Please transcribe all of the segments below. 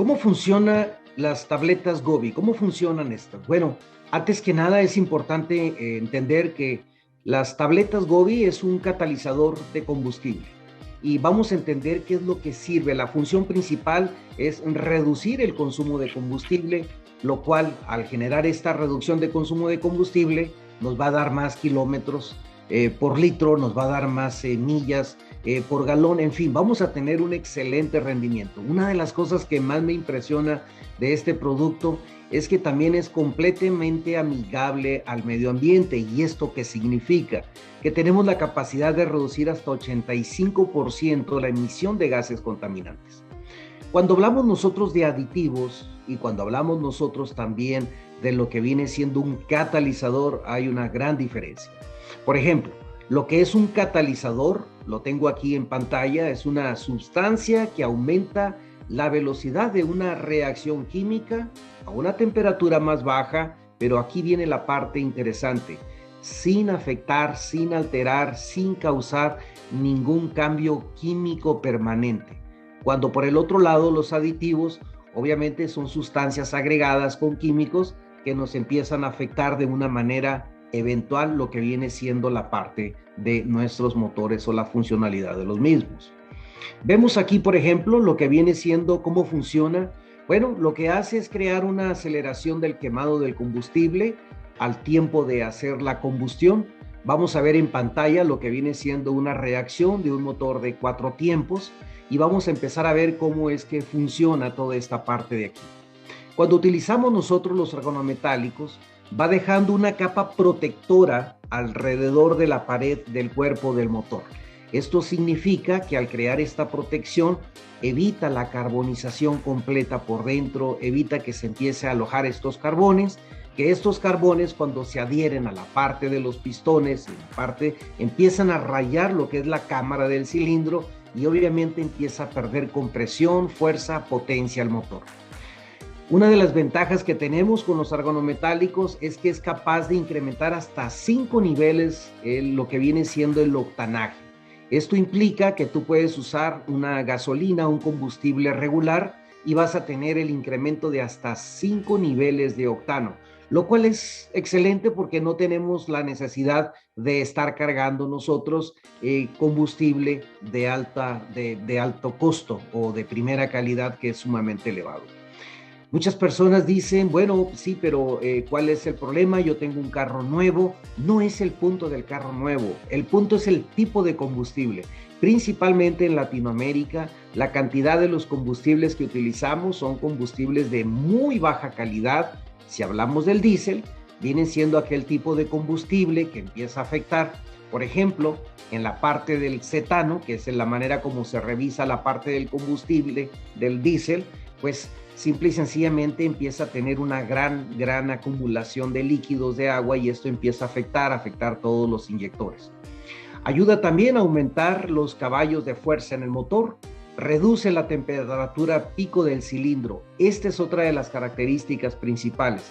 ¿Cómo funcionan las tabletas Gobi? ¿Cómo funcionan estas? Bueno, antes que nada es importante entender que las tabletas Gobi es un catalizador de combustible y vamos a entender qué es lo que sirve. La función principal es reducir el consumo de combustible, lo cual al generar esta reducción de consumo de combustible nos va a dar más kilómetros por litro, nos va a dar más millas por galón, en fin, vamos a tener un excelente rendimiento. Una de las cosas que más me impresiona de este producto es que también es completamente amigable al medio ambiente. ¿Y esto qué significa? Que tenemos la capacidad de reducir hasta 85% la emisión de gases contaminantes. Cuando hablamos nosotros de aditivos y cuando hablamos nosotros también de lo que viene siendo un catalizador, hay una gran diferencia. Por ejemplo, lo que es un catalizador, lo tengo aquí en pantalla, es una sustancia que aumenta la velocidad de una reacción química a una temperatura más baja, pero aquí viene la parte interesante, sin afectar, sin alterar, sin causar ningún cambio químico permanente. Cuando por el otro lado los aditivos, obviamente son sustancias agregadas con químicos que nos empiezan a afectar de una manera eventual lo que viene siendo la parte de nuestros motores o la funcionalidad de los mismos. Vemos aquí, por ejemplo, lo que viene siendo cómo funciona. Bueno, lo que hace es crear una aceleración del quemado del combustible al tiempo de hacer la combustión. Vamos a ver en pantalla lo que viene siendo una reacción de un motor de 4 tiempos y vamos a empezar a ver cómo es que funciona toda esta parte de aquí. Cuando utilizamos nosotros los organometálicos, va dejando una capa protectora alrededor de la pared del cuerpo del motor. Esto significa que al crear esta protección evita la carbonización completa por dentro, evita que se empiece a alojar estos carbones, que estos carbones cuando se adhieren a la parte de los pistones, empiezan a rayar lo que es la cámara del cilindro y obviamente empieza a perder compresión, fuerza, potencia al motor. Una de las ventajas que tenemos con los organometálicos es que es capaz de incrementar hasta 5 niveles lo que viene siendo el octanaje. Esto implica que tú puedes usar una gasolina, un combustible regular y vas a tener el incremento de hasta 5 niveles de octano, lo cual es excelente porque no tenemos la necesidad de estar cargando nosotros combustible de alto costo o de primera calidad que es sumamente elevado. Muchas personas dicen, bueno, sí, pero ¿cuál es el problema? Yo tengo un carro nuevo. No es el punto del carro nuevo, el punto es el tipo de combustible. Principalmente en Latinoamérica, la cantidad de los combustibles que utilizamos son combustibles de muy baja calidad. Si hablamos del diésel, viene siendo aquel tipo de combustible que empieza a afectar, por ejemplo, en la parte del cetano, que es en la manera como se revisa la parte del combustible del diésel, pues simple y sencillamente empieza a tener una gran acumulación de líquidos de agua y esto empieza a afectar todos los inyectores. Ayuda también a aumentar los caballos de fuerza en el motor, reduce la temperatura pico del cilindro. Esta es otra de las características principales.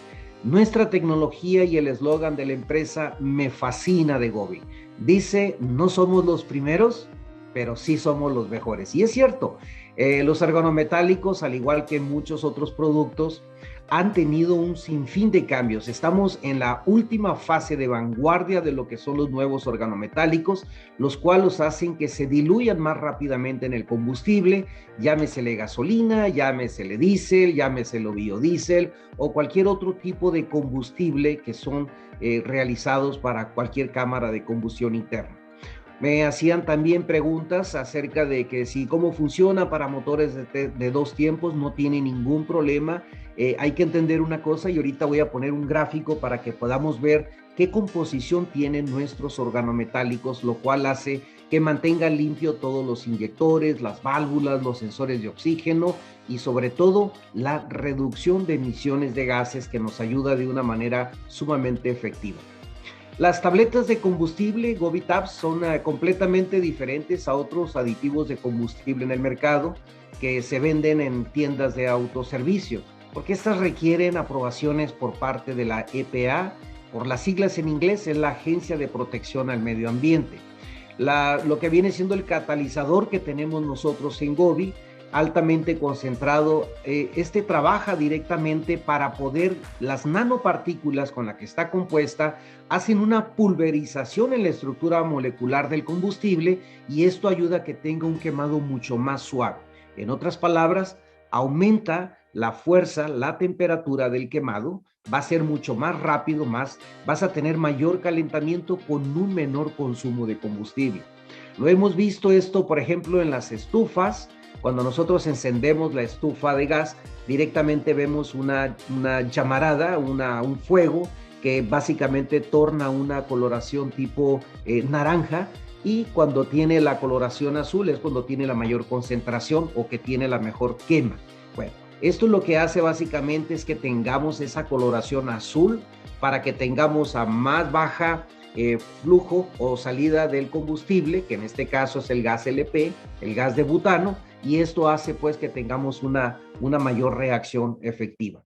Nuestra tecnología y el eslogan de la empresa me fascina de Gobi. Dice, no somos los primeros, pero sí somos los mejores. Y es cierto, los organometálicos, al igual que muchos otros productos, han tenido un sinfín de cambios. Estamos en la última fase de vanguardia de lo que son los nuevos organometálicos, los cuales hacen que se diluyan más rápidamente en el combustible, llámesele gasolina, llámesele diésel, llámesele biodiesel o cualquier otro tipo de combustible que son realizados para cualquier cámara de combustión interna. Me hacían también preguntas acerca de que si cómo funciona para motores de 2 tiempos, no tiene ningún problema. Hay que entender una cosa y ahorita voy a poner un gráfico para que podamos ver qué composición tienen nuestros organometálicos, lo cual hace que mantengan limpio todos los inyectores, las válvulas, los sensores de oxígeno y sobre todo la reducción de emisiones de gases que nos ayuda de una manera sumamente efectiva. Las tabletas de combustible Gobi Tabs son completamente diferentes a otros aditivos de combustible en el mercado que se venden en tiendas de autoservicio, porque estas requieren aprobaciones por parte de la EPA, por las siglas en inglés es la Agencia de Protección al Medio Ambiente. Lo que viene siendo el catalizador que tenemos nosotros en Gobi altamente concentrado. Este trabaja directamente para poder, las nanopartículas con las que está compuesta, hacen una pulverización en la estructura molecular del combustible y esto ayuda a que tenga un quemado mucho más suave. En otras palabras, aumenta la fuerza, la temperatura del quemado, va a ser mucho más rápido, vas a tener mayor calentamiento con un menor consumo de combustible. Lo hemos visto esto, por ejemplo, en las estufas. Cuando nosotros encendemos la estufa de gas, directamente vemos una llamarada, un fuego que básicamente torna una coloración tipo naranja, y cuando tiene la coloración azul es cuando tiene la mayor concentración o que tiene la mejor quema. Bueno, esto lo que hace básicamente es que tengamos esa coloración azul para que tengamos a más baja flujo o salida del combustible, que en este caso es el gas LP, el gas de butano, y esto hace pues que tengamos una mayor reacción efectiva.